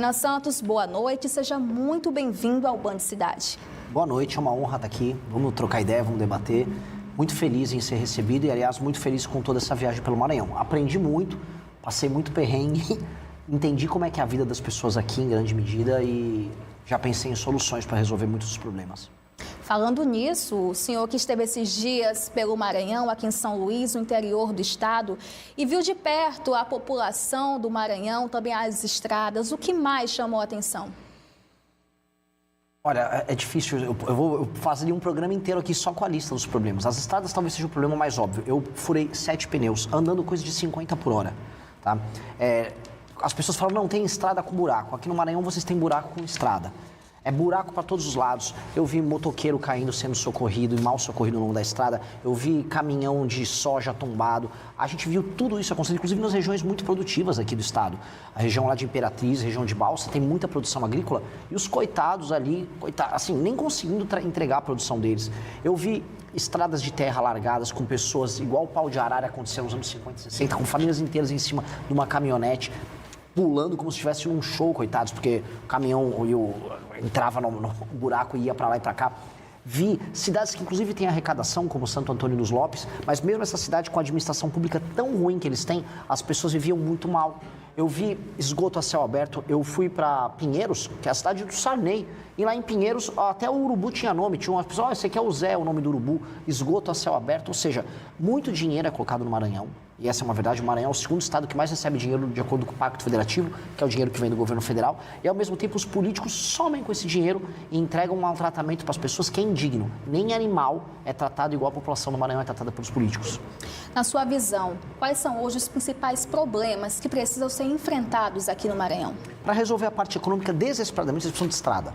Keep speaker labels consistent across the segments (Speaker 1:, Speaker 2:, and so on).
Speaker 1: Ana Santos, boa noite, seja muito bem-vindo ao Band Cidade.
Speaker 2: Boa noite, é uma honra estar aqui, vamos trocar ideia, vamos debater. Muito feliz em ser recebido e, aliás, muito feliz com toda essa viagem pelo Maranhão. Aprendi muito, passei muito perrengue, entendi como é que é a vida das pessoas aqui em grande medida e já pensei em soluções para resolver muitos dos problemas.
Speaker 1: Falando nisso, o senhor que esteve esses dias pelo Maranhão, aqui em São Luís, no interior do estado, e viu de perto a população do Maranhão, também as estradas, o que mais chamou a atenção?
Speaker 2: Olha, é difícil, eu fazeria um programa inteiro aqui só com a lista dos problemas. As estradas talvez seja o problema mais óbvio. Eu furei 7 pneus, andando coisa de 50 por hora, tá? As pessoas falam, não, tem estrada com buraco. Aqui no Maranhão vocês têm buraco com estrada. É buraco para todos os lados. Eu vi motoqueiro caindo, sendo socorrido e mal socorrido ao longo da estrada. Eu vi caminhão de soja tombado. A gente viu tudo isso acontecendo, inclusive nas regiões muito produtivas aqui do estado. A região lá de Imperatriz, região de Balsa, tem muita produção agrícola. E os coitados ali, assim, nem conseguindo entregar a produção deles. Eu vi estradas de terra largadas com pessoas igual o pau de arara aconteceu nos anos 50 e 60, com famílias inteiras em cima de uma caminhonete, pulando como se estivesse num show, coitados, porque o caminhão entrava no buraco e ia para lá e para cá. Vi cidades que inclusive têm arrecadação, como Santo Antônio dos Lopes, mas mesmo essa cidade com a administração pública tão ruim que eles têm, as pessoas viviam muito mal. Eu vi esgoto a céu aberto, eu fui para Pinheiros, que é a cidade do Sarney, e lá em Pinheiros até o urubu tinha nome, tinha umas pessoas, esse aqui é o Zé, o nome do urubu, esgoto a céu aberto, ou seja, muito dinheiro é colocado no Maranhão. E essa é uma verdade, o Maranhão é o segundo estado que mais recebe dinheiro de acordo com o Pacto Federativo, que é o dinheiro que vem do governo federal, e ao mesmo tempo os políticos somem com esse dinheiro e entregam um maltratamento para as pessoas que é indigno. Nem animal é tratado igual a população do Maranhão é tratada pelos políticos.
Speaker 1: Na sua visão, quais são hoje os principais problemas que precisam ser enfrentados aqui no Maranhão?
Speaker 2: Para resolver a parte econômica, desesperadamente, vocês precisam de estrada.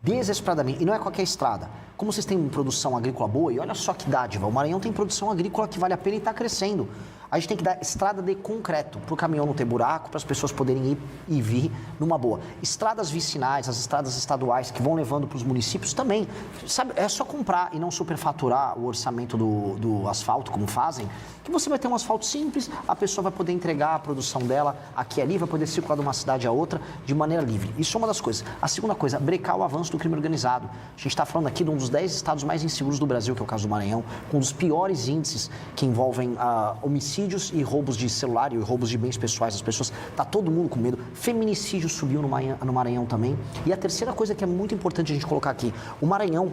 Speaker 2: Desesperadamente. E não é qualquer estrada. Como vocês têm produção agrícola boa, e olha só que dádiva, o Maranhão tem produção agrícola que vale a pena e está crescendo. A gente tem que dar estrada de concreto, para o caminhão não ter buraco, para as pessoas poderem ir e vir numa boa. Estradas vicinais, as estradas estaduais que vão levando para os municípios também. Sabe, é só comprar e não superfaturar o orçamento do asfalto, como fazem, que você vai ter um asfalto simples, a pessoa vai poder entregar a produção dela aqui e ali, vai poder circular de uma cidade a outra de maneira livre. Isso é uma das coisas. A segunda coisa, brecar o avanço do crime organizado. A gente está falando aqui de um dos 10 estados mais inseguros do Brasil, que é o caso do Maranhão, com um dos piores índices que envolvem homicídios e roubos de celular e roubos de bens pessoais das pessoas. Está todo mundo com medo. Feminicídio subiu no Maranhão também. E a terceira coisa que é muito importante a gente colocar aqui, o Maranhão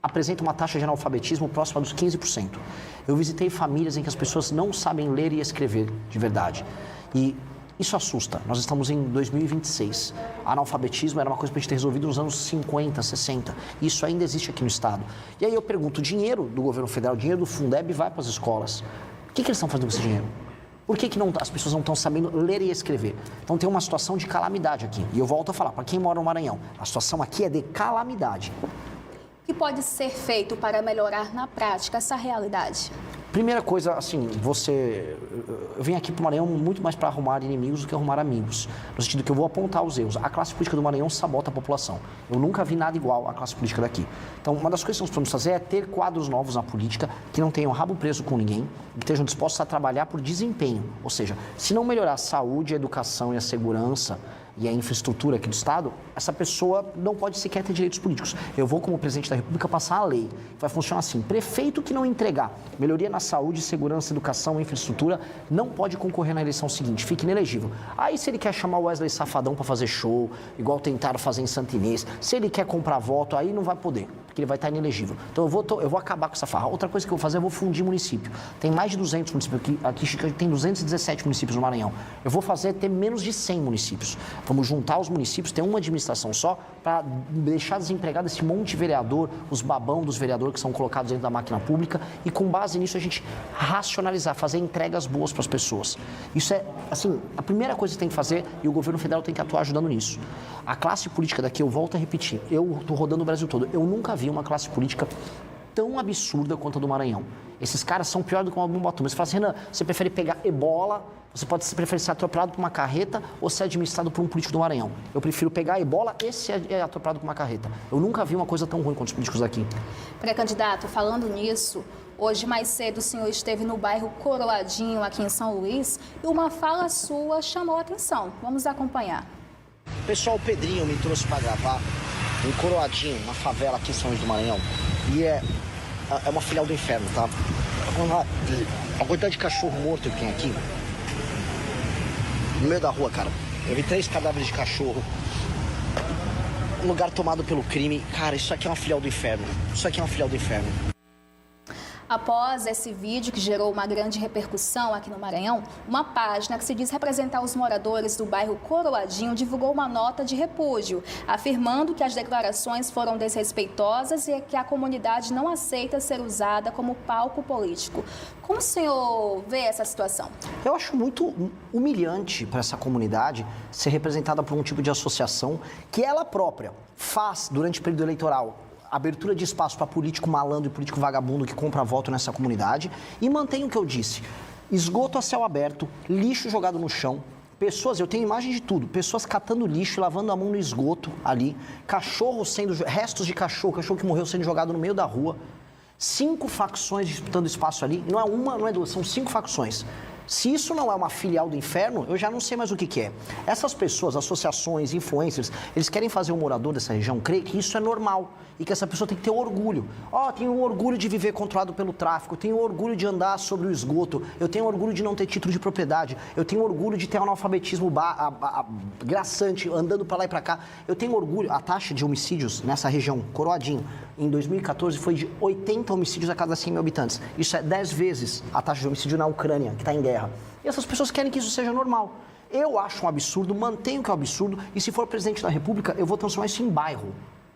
Speaker 2: apresenta uma taxa de analfabetismo próxima dos 15%. Eu visitei famílias em que as pessoas não sabem ler e escrever de verdade. E isso assusta. Nós estamos em 2026. Analfabetismo era uma coisa para a gente ter resolvido nos anos 50, 60. Isso ainda existe aqui no estado. E aí eu pergunto, o dinheiro do governo federal, o dinheiro do Fundeb vai para as escolas. O que eles estão fazendo com esse dinheiro? Por que as pessoas não estão sabendo ler e escrever? Então tem uma situação de calamidade aqui. E eu volto a falar, para quem mora no Maranhão, a situação aqui é de calamidade.
Speaker 1: O que pode ser feito para melhorar na prática essa realidade?
Speaker 2: Primeira coisa, assim, eu venho aqui para o Maranhão muito mais para arrumar inimigos do que arrumar amigos. No sentido que eu vou apontar os erros. A classe política do Maranhão sabota a população. Eu nunca vi nada igual à classe política daqui. Então, uma das coisas que nós podemos fazer é ter quadros novos na política que não tenham rabo preso com ninguém e que estejam dispostos a trabalhar por desempenho. Ou seja, se não melhorar a saúde, a educação e a segurança e a infraestrutura aqui do estado, essa pessoa não pode sequer ter direitos políticos. Eu vou, como presidente da República, passar a lei. Vai funcionar assim. Prefeito que não entregar melhoria na saúde, segurança, educação e infraestrutura não pode concorrer na eleição seguinte. Fica inelegível. Aí, se ele quer chamar o Wesley Safadão para fazer show, igual tentaram fazer em Santa Inês, se ele quer comprar voto, aí não vai poder, porque ele vai estar inelegível. Então, eu vou acabar com essa farra. Outra coisa que eu vou fazer, eu vou fundir município. Tem mais de 200 municípios. Aqui tem 217 municípios no Maranhão. Eu vou fazer ter menos de 100 municípios. Vamos juntar os municípios, ter uma administração só, para deixar desempregado esse monte de vereador, os babão dos vereadores que são colocados dentro da máquina pública, e com base nisso a gente racionalizar, fazer entregas boas para as pessoas. Isso é, assim, a primeira coisa que tem que fazer, e o governo federal tem que atuar ajudando nisso. A classe política daqui, eu volto a repetir, eu estou rodando o Brasil todo, eu nunca vi uma classe política tão absurda quanto a do Maranhão. Esses caras são piores do que uma bomba atômica. Você fala assim, Renan, você prefere pegar ebola, você prefere ser atropelado por uma carreta ou ser administrado por um político do Maranhão? Eu prefiro pegar ebola e ser atropelado por uma carreta. Eu nunca vi uma coisa tão ruim quanto os políticos daqui.
Speaker 1: Pré-candidato, falando nisso, hoje mais cedo o senhor esteve no bairro Coroadinho, aqui em São Luís, e uma fala sua chamou a atenção. Vamos acompanhar.
Speaker 2: Pessoal, o Pedrinho me trouxe para gravar um coroadinho na favela aqui em São Luís do Maranhão. E é uma filial do inferno, tá? A quantidade de cachorro morto que tem aqui, no meio da rua, cara. Eu vi 3 cadáveres de cachorro. Um lugar tomado pelo crime. Cara, isso aqui é uma filial do inferno. Isso aqui é uma filial do inferno.
Speaker 1: Após esse vídeo que gerou uma grande repercussão aqui no Maranhão, uma página que se diz representar os moradores do bairro Coroadinho divulgou uma nota de repúdio, afirmando que as declarações foram desrespeitosas e que a comunidade não aceita ser usada como palco político. Como o senhor vê essa situação?
Speaker 2: Eu acho muito humilhante para essa comunidade ser representada por um tipo de associação que ela própria faz durante o período eleitoral. Abertura de espaço para político malandro e político vagabundo que compra voto nessa comunidade e mantém o que eu disse. Esgoto a céu aberto, lixo jogado no chão, pessoas, eu tenho imagem de tudo, pessoas catando lixo e lavando a mão no esgoto ali, restos de cachorro que morreu sendo jogado no meio da rua, 5 facções disputando espaço ali, não é uma, não é duas, são 5 facções. Se isso não é uma filial do inferno, eu já não sei mais o que é. Essas pessoas, associações, influencers, eles querem fazer o morador dessa região crer que isso é normal e que essa pessoa tem que ter orgulho. Tenho orgulho de viver controlado pelo tráfico, tenho orgulho de andar sobre o esgoto, eu tenho orgulho de não ter título de propriedade, eu tenho orgulho de ter analfabetismo graçante, andando para lá e para cá. Eu tenho orgulho, a taxa de homicídios nessa região, Coroadinho, em 2014 foi de 80 homicídios a cada 100 mil habitantes. Isso é 10 vezes a taxa de homicídio na Ucrânia, que está em guerra. E essas pessoas querem que isso seja normal. Eu acho um absurdo, mantenho que é um absurdo, e se for presidente da República, eu vou transformar isso em bairro.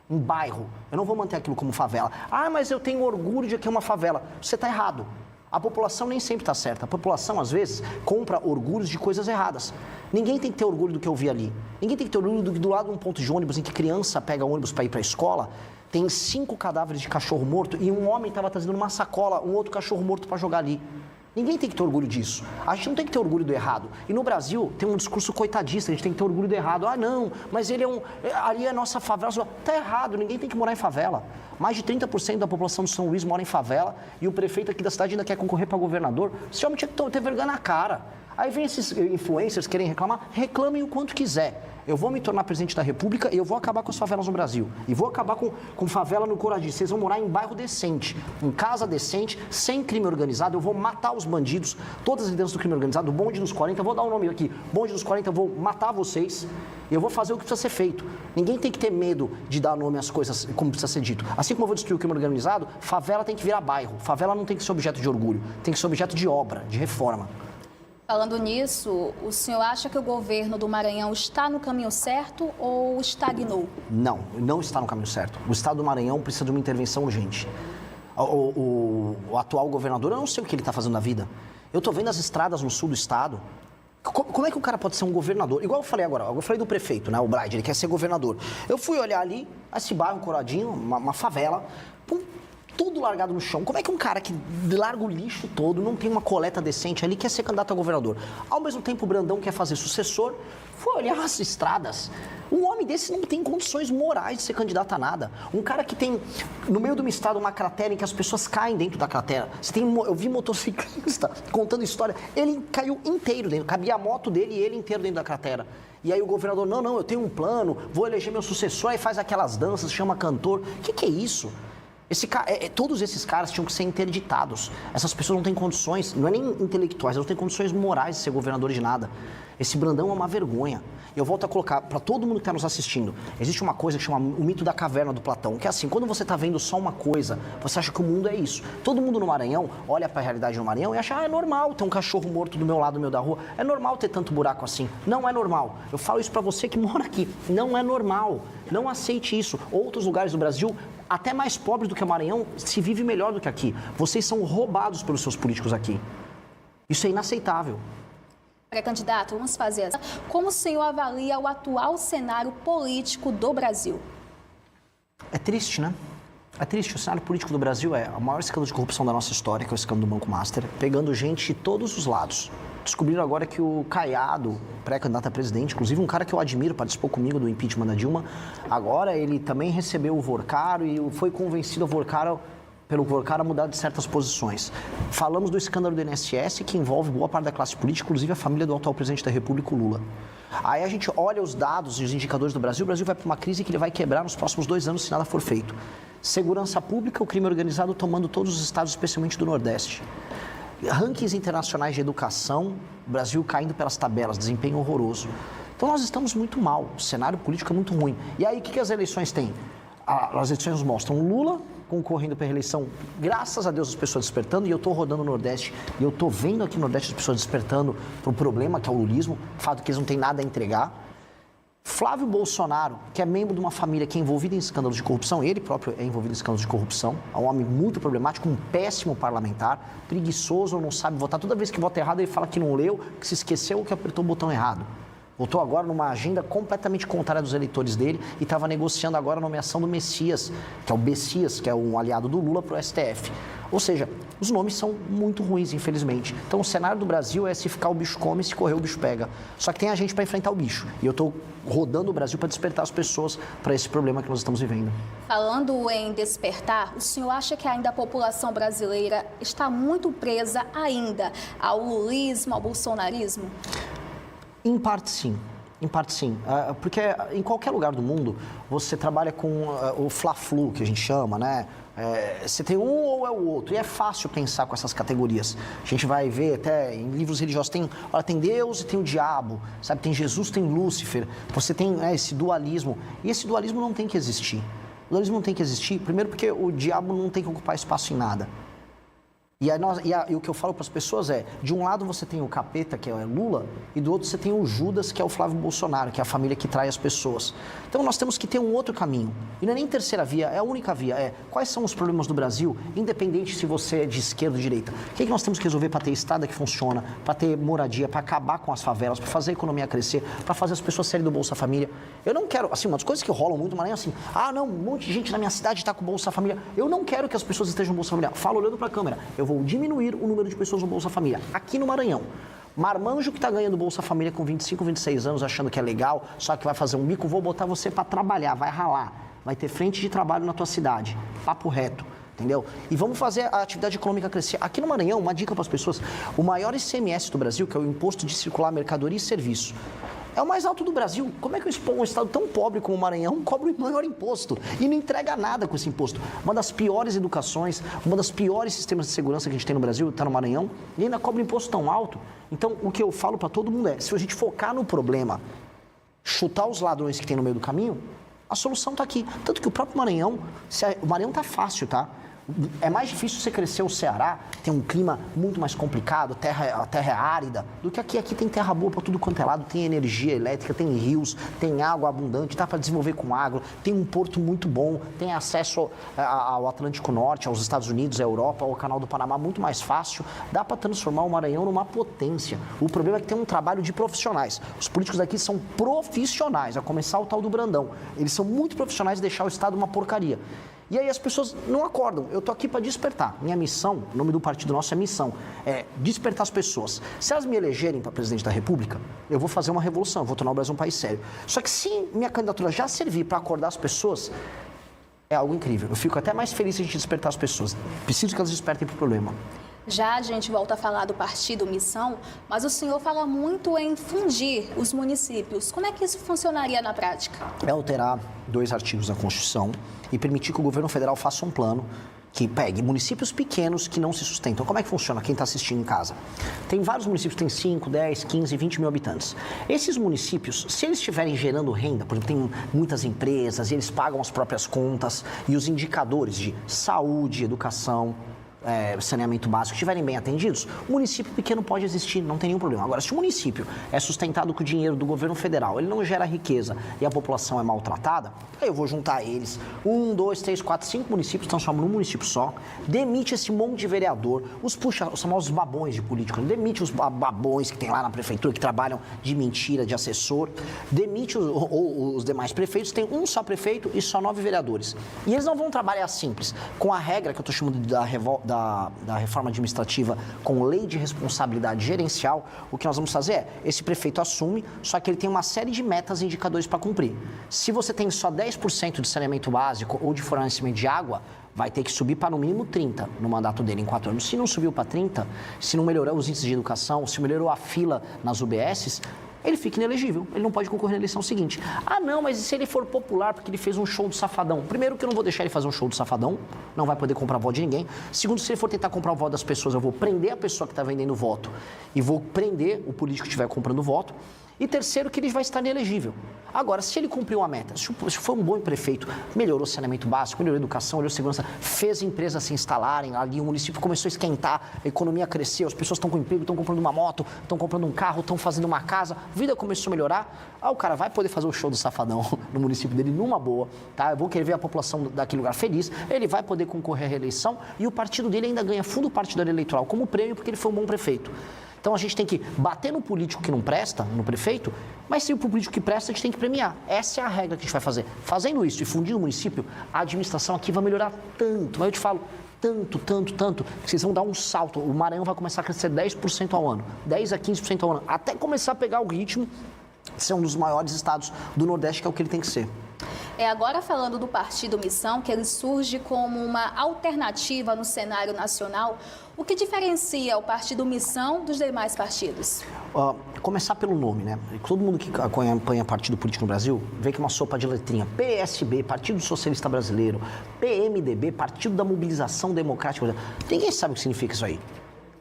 Speaker 2: Em bairro. Eu não vou manter aquilo como favela. Mas eu tenho orgulho de que é uma favela. Você está errado. A população nem sempre está certa. A população, às vezes, compra orgulhos de coisas erradas. Ninguém tem que ter orgulho do que eu vi ali. Ninguém tem que ter orgulho do lado de um ponto de ônibus em que criança pega ônibus para ir para a escola, tem 5 cadáveres de cachorro morto e um homem estava trazendo numa sacola um outro cachorro morto para jogar ali. Ninguém tem que ter orgulho disso. A gente não tem que ter orgulho do errado. E no Brasil tem um discurso coitadista, a gente tem que ter orgulho do errado. Não, mas ele ali é a nossa favela. Tá errado, ninguém tem que morar em favela. Mais de 30% da população de São Luís mora em favela e o prefeito aqui da cidade ainda quer concorrer para governador. Esse homem tinha que ter vergonha na cara. Aí vem esses influencers querem reclamar, reclamem o quanto quiser. Eu vou me tornar presidente da República e eu vou acabar com as favelas no Brasil. E vou acabar com favela no Coroadinho. Vocês vão morar em bairro decente, em casa decente, sem crime organizado. Eu vou matar os bandidos, todas as lideranças do crime organizado, o bonde dos 40, vou dar um nome aqui, bonde dos 40, eu vou matar vocês. E eu vou fazer o que precisa ser feito. Ninguém tem que ter medo de dar nome às coisas como precisa ser dito. Assim como eu vou destruir o crime organizado, favela tem que virar bairro. Favela não tem que ser objeto de orgulho, tem que ser objeto de obra, de reforma.
Speaker 1: Falando nisso, o senhor acha que o governo do Maranhão está no caminho certo ou estagnou?
Speaker 2: Não, não está no caminho certo. O estado do Maranhão precisa de uma intervenção urgente. O atual governador, eu não sei o que ele está fazendo na vida. Eu estou vendo as estradas no sul do estado. Como é que o cara pode ser um governador? Igual eu falei agora, eu falei do prefeito, né, o Bride, ele quer ser governador. Eu fui olhar ali, esse bairro Coroadinho, uma favela, tudo largado no chão. Como é que um cara que larga o lixo todo, não tem uma coleta decente ali, quer ser candidato a governador? Ao mesmo tempo, o Brandão quer fazer sucessor, foi olhar as estradas. Um homem desse não tem condições morais de ser candidato a nada. Um cara que tem, no meio de uma estrada, uma cratera em que as pessoas caem dentro da cratera. Eu vi motociclista contando história, ele caiu inteiro dentro, cabia a moto dele e ele inteiro dentro da cratera. E aí o governador, não, eu tenho um plano, vou eleger meu sucessor, aí faz aquelas danças, chama cantor. O que é isso? Todos esses caras tinham que ser interditados. Essas pessoas não têm condições, não é nem intelectuais, elas não têm condições morais de ser governadores de nada. Esse Brandão é uma vergonha. E eu volto a colocar para todo mundo que está nos assistindo, existe uma coisa que chama o mito da caverna do Platão, que é assim, quando você está vendo só uma coisa, você acha que o mundo é isso. Todo mundo no Maranhão olha para a realidade no Maranhão e acha, é normal ter um cachorro morto do meu lado, no meio da rua, é normal ter tanto buraco assim. Não é normal. Eu falo isso para você que mora aqui. Não é normal. Não aceite isso. Outros lugares do Brasil, até mais pobres do que o Maranhão, se vive melhor do que aqui. Vocês são roubados pelos seus políticos aqui. Isso é inaceitável.
Speaker 1: Pré-candidato, vamos fazer essa. Como o senhor avalia o atual cenário político do Brasil?
Speaker 2: É triste, né? É triste. O cenário político do Brasil é o maior escândalo de corrupção da nossa história, que é o escândalo do Banco Master, pegando gente de todos os lados. Descobriram agora que o Caiado, pré-candidato a presidente, inclusive um cara que eu admiro, participou comigo do impeachment da Dilma, agora ele também recebeu o Vorcaro e foi convencido pelo Vorcaro a mudar de certas posições. Falamos do escândalo do INSS, que envolve boa parte da classe política, inclusive a família do atual presidente da República, o Lula. Aí a gente olha os dados e os indicadores do Brasil, o Brasil vai para uma crise que ele vai quebrar nos próximos 2 anos se nada for feito. Segurança pública, o crime organizado tomando todos os estados, especialmente do Nordeste. Rankings internacionais de educação, o Brasil caindo pelas tabelas, desempenho horroroso. Então nós estamos muito mal, o cenário político é muito ruim. E aí o que as eleições têm? As eleições mostram Lula concorrendo para a reeleição, graças a Deus as pessoas despertando, e eu estou rodando no Nordeste, e eu estou vendo aqui no Nordeste as pessoas despertando para o problema que é o lulismo, o fato que eles não têm nada a entregar. Flávio Bolsonaro, que é membro de uma família que é envolvida em escândalos de corrupção, ele próprio é envolvido em escândalos de corrupção, é um homem muito problemático, um péssimo parlamentar, preguiçoso, não sabe votar. Toda vez que vota errado, ele fala que não leu, que se esqueceu ou que apertou o botão errado. Votou agora numa agenda completamente contrária dos eleitores dele e estava negociando agora a nomeação do Messias, que é o Bessias, que é um aliado do Lula, para o STF. Ou seja, os nomes são muito ruins, infelizmente. Então, o cenário do Brasil é se ficar o bicho come, se correr o bicho pega. Só que tem a gente para enfrentar o bicho. E eu estou rodando o Brasil para despertar as pessoas para esse problema que nós estamos vivendo.
Speaker 1: Falando em despertar, o senhor acha que ainda a população brasileira está muito presa ainda ao lulismo, ao bolsonarismo?
Speaker 2: Em parte, sim. Em parte, sim. Porque em qualquer lugar do mundo, você trabalha com o fla-flu, que a gente chama, né? Você tem um ou é o outro. E é fácil pensar com essas categorias. A gente vai ver até em livros religiosos, tem Deus e tem o diabo, sabe? Tem Jesus, tem Lúcifer. Você tem esse dualismo. E esse dualismo não tem que existir. O dualismo não tem que existir, primeiro porque o diabo não tem que ocupar espaço em nada. E o que eu falo para as pessoas é, de um lado você tem o capeta, que é Lula, e do outro você tem o Judas, que é o Flávio Bolsonaro, que é a família que trai as pessoas. Então nós temos que ter um outro caminho. E não é nem terceira via, é a única via. Quais são os problemas do Brasil, independente se você é de esquerda ou de direita. O que nós temos que resolver para ter estrada que funciona, para ter moradia, para acabar com as favelas, para fazer a economia crescer, para fazer as pessoas saírem do Bolsa Família. Eu não quero, assim, uma das coisas que rolam muito, mas não é assim, não, um monte de gente na minha cidade está com Bolsa Família. Eu não quero que as pessoas estejam no Bolsa Família. Falo olhando para a câmera. Eu vou diminuir o número de pessoas no Bolsa Família. Aqui no Maranhão, marmanjo que está ganhando Bolsa Família com 25, 26 anos, achando que é legal, só que vai fazer um bico, vou botar você para trabalhar, vai ralar, vai ter frente de trabalho na tua cidade, papo reto, entendeu? E vamos fazer a atividade econômica crescer. Aqui no Maranhão, uma dica para as pessoas, o maior ICMS do Brasil, que é o Imposto de Circular Mercadoria e Serviço, é o mais alto do Brasil. Como é que um estado tão pobre como o Maranhão cobra o maior imposto e não entrega nada com esse imposto? Uma das piores educações, uma das piores sistemas de segurança que a gente tem no Brasil, está no Maranhão, e ainda cobra imposto tão alto. Então, o que eu falo para todo mundo é, se a gente focar no problema, chutar os ladrões que tem no meio do caminho, a solução está aqui. Tanto que o próprio Maranhão, o Maranhão está fácil, tá? É mais difícil você crescer o Ceará, tem um clima muito mais complicado, a terra é árida, do que aqui. Aqui tem terra boa para tudo quanto é lado, tem energia elétrica, tem rios, tem água abundante, dá para desenvolver com agro, tem um porto muito bom, tem acesso ao Atlântico Norte, aos Estados Unidos, à Europa, ao Canal do Panamá muito mais fácil, dá para transformar o Maranhão numa potência. O problema é que tem um trabalho de profissionais. Os políticos daqui são profissionais, a começar o tal do Brandão. Eles são muito profissionais de deixar o Estado uma porcaria. E aí as pessoas não acordam. Eu estou aqui para despertar. Minha missão, o nome do partido nosso é missão, é despertar as pessoas. Se elas me elegerem para presidente da República, eu vou fazer uma revolução, eu vou tornar o Brasil um país sério. Só que se minha candidatura já servir para acordar as pessoas, é algo incrível. Eu fico até mais feliz se a gente despertar as pessoas. Preciso que elas despertem para o problema.
Speaker 1: Já a gente volta a falar do partido Missão, mas o senhor fala muito em fundir os municípios. Como é que isso funcionaria na prática?
Speaker 2: É alterar 2 artigos da Constituição e permitir que o governo federal faça um plano que pegue municípios pequenos que não se sustentam. Como é que funciona? Quem está assistindo em casa. Tem vários municípios que têm 5, 10, 15, 20 mil habitantes. Esses municípios, se eles estiverem gerando renda, por exemplo, tem muitas empresas e eles pagam as próprias contas e os indicadores de saúde, educação, saneamento básico estiverem bem atendidos, o município pequeno pode existir, não tem nenhum problema. Agora, se o município é sustentado com o dinheiro do governo federal, ele não gera riqueza e a população é maltratada, aí eu vou juntar eles, 1, 2, 3, 4, 5 municípios, transforma num município só, demite esse monte de vereador, os famosos babões de político, demite os babões que tem lá na prefeitura, que trabalham de mentira, de assessor, demite os demais prefeitos, tem um só prefeito e só 9 vereadores. E eles não vão trabalhar simples, com a regra que eu estou chamando da reforma administrativa com lei de responsabilidade gerencial, o que nós vamos fazer é, esse prefeito assume, só que ele tem uma série de metas e indicadores para cumprir. Se você tem só 10% de saneamento básico ou de fornecimento de água, vai ter que subir para no mínimo 30% no mandato dele em 4 anos. Se não subiu para 30%, se não melhorou os índices de educação, se melhorou a fila nas UBSs, ele fica inelegível, ele não pode concorrer na eleição seguinte. Ah, não, mas e se ele for popular porque ele fez um show do Safadão? Primeiro que eu não vou deixar ele fazer um show do Safadão, não vai poder comprar voto de ninguém. Segundo, se ele for tentar comprar o voto das pessoas, eu vou prender a pessoa que está vendendo voto e vou prender o político que estiver comprando voto. E terceiro, que ele vai estar inelegível. Agora, se ele cumpriu a meta, se foi um bom prefeito, melhorou o saneamento básico, melhorou a educação, melhorou a segurança, fez empresas se instalarem ali, o município começou a esquentar, a economia cresceu, as pessoas estão com emprego, estão comprando uma moto, estão comprando um carro, estão fazendo uma casa, a vida começou a melhorar, o cara vai poder fazer o show do Safadão no município dele numa boa, tá? Eu vou querer ver a população daquele lugar feliz, ele vai poder concorrer à reeleição e o partido dele ainda ganha fundo partidário eleitoral como prêmio porque ele foi um bom prefeito. Então a gente tem que bater no político que não presta, no prefeito, mas se o político que presta, a gente tem que premiar. Essa é a regra que a gente vai fazer. Fazendo isso e fundindo o município, a administração aqui vai melhorar tanto, mas eu te falo, tanto, que vocês vão dar um salto. O Maranhão vai começar a crescer 10% ao ano, 10 a 15% ao ano, até começar a pegar o ritmo de ser um dos maiores estados do Nordeste, que é o que ele tem que ser.
Speaker 1: Agora falando do Partido Missão, que ele surge como uma alternativa no cenário nacional, o que diferencia o Partido Missão dos demais partidos?
Speaker 2: Começar pelo nome, né? Todo mundo que acompanha partido político no Brasil vê que é uma sopa de letrinha. PSB, Partido Socialista Brasileiro, PMDB, Partido da Mobilização Democrática Brasileira. Ninguém sabe o que significa isso aí.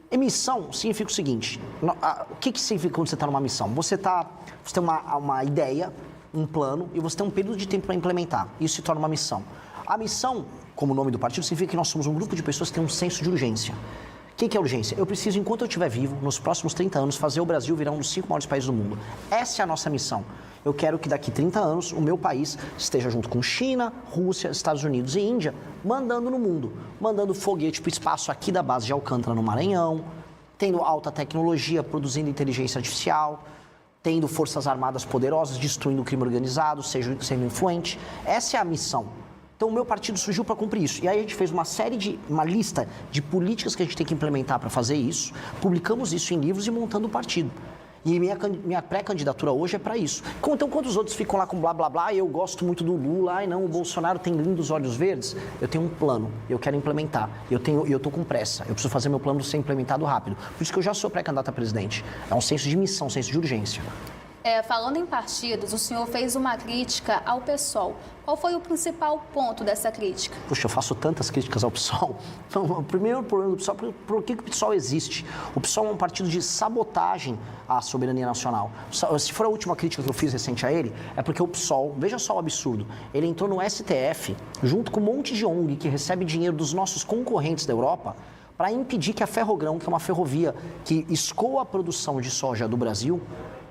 Speaker 2: E missão significa o seguinte, o que significa quando você está numa missão? Você tem uma ideia, um plano e você tem um período de tempo para implementar. Isso se torna uma missão. A missão, como o nome do partido, significa que nós somos um grupo de pessoas que tem um senso de urgência. O que é urgência? Eu preciso, enquanto eu estiver vivo, nos próximos 30 anos, fazer o Brasil virar um dos 5 maiores países do mundo. Essa é a nossa missão. Eu quero que daqui 30 anos o meu país esteja junto com China, Rússia, Estados Unidos e Índia, mandando no mundo. Mandando foguete para o espaço aqui da base de Alcântara, no Maranhão, tendo alta tecnologia, produzindo inteligência artificial, tendo forças armadas poderosas, destruindo o crime organizado, sendo influente. Essa é a missão. Então, o meu partido surgiu para cumprir isso. E aí a gente fez uma lista de políticas que a gente tem que implementar para fazer isso, publicamos isso em livros e montando o partido. E minha pré-candidatura hoje é para isso. Então, quando os outros ficam lá com blá, blá, blá, eu gosto muito do Lula, ai não, o Bolsonaro tem lindos olhos verdes, eu tenho um plano, eu quero implementar, eu estou com pressa, eu preciso fazer meu plano ser implementado rápido. Por isso que eu já sou pré-candidato a presidente. É um senso de missão, um senso de urgência.
Speaker 1: Falando em partidos, o senhor fez uma crítica ao PSOL. Qual foi o principal ponto dessa crítica?
Speaker 2: Puxa, eu faço tantas críticas ao PSOL. Então, o primeiro problema do PSOL, por que o PSOL existe? O PSOL é um partido de sabotagem à soberania nacional. Se for a última crítica que eu fiz recente a ele, é porque o PSOL, veja só o absurdo, ele entrou no STF, junto com um monte de ONG que recebe dinheiro dos nossos concorrentes da Europa, para impedir que a Ferrogrão, que é uma ferrovia que escoa a produção de soja do Brasil,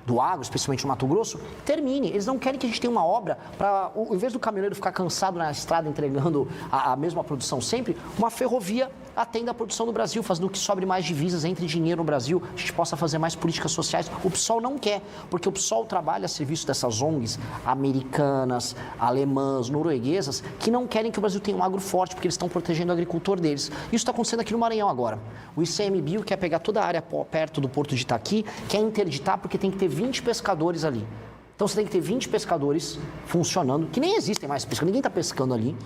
Speaker 2: do agro, especialmente no Mato Grosso, termine. Eles não querem que a gente tenha uma obra para, em vez do caminhoneiro ficar cansado na estrada entregando a mesma produção sempre, uma ferrovia atenda a produção do Brasil, fazendo que sobre mais divisas, entre dinheiro no Brasil, a gente possa fazer mais políticas sociais. O PSOL não quer, porque o PSOL trabalha a serviço dessas ONGs americanas, alemãs, norueguesas, que não querem que o Brasil tenha um agro forte, porque eles estão protegendo o agricultor deles. Isso está acontecendo aqui no Maranhão agora. O ICMBio quer pegar toda a área perto do Porto de Itaqui, quer interditar porque tem que ter 20 pescadores ali. Então você tem que ter 20 pescadores funcionando, que nem existem mais pescadores, ninguém está pescando ali.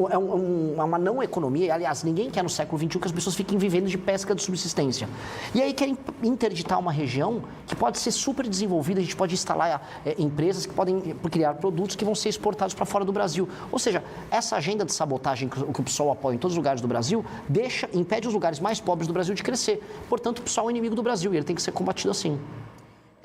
Speaker 2: É uma não economia, aliás, ninguém quer no século XXI que as pessoas fiquem vivendo de pesca de subsistência. E aí querem interditar uma região que pode ser super desenvolvida, a gente pode instalar empresas que podem criar produtos que vão ser exportados para fora do Brasil. Ou seja, essa agenda de sabotagem que o PSOL apoia em todos os lugares do Brasil, impede os lugares mais pobres do Brasil de crescer. Portanto, o PSOL é o inimigo do Brasil e ele tem que ser combatido assim.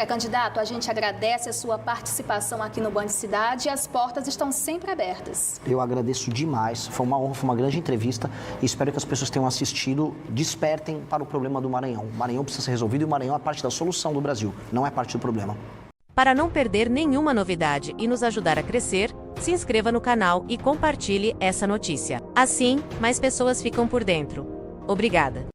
Speaker 1: Candidato, a gente agradece a sua participação aqui no Band Cidade e as portas estão sempre abertas.
Speaker 2: Eu agradeço demais, foi uma honra, foi uma grande entrevista e espero que as pessoas que tenham assistido despertem para o problema do Maranhão. O Maranhão precisa ser resolvido e o Maranhão é parte da solução do Brasil, não é parte do problema.
Speaker 3: Para não perder nenhuma novidade e nos ajudar a crescer, se inscreva no canal e compartilhe essa notícia. Assim, mais pessoas ficam por dentro. Obrigada.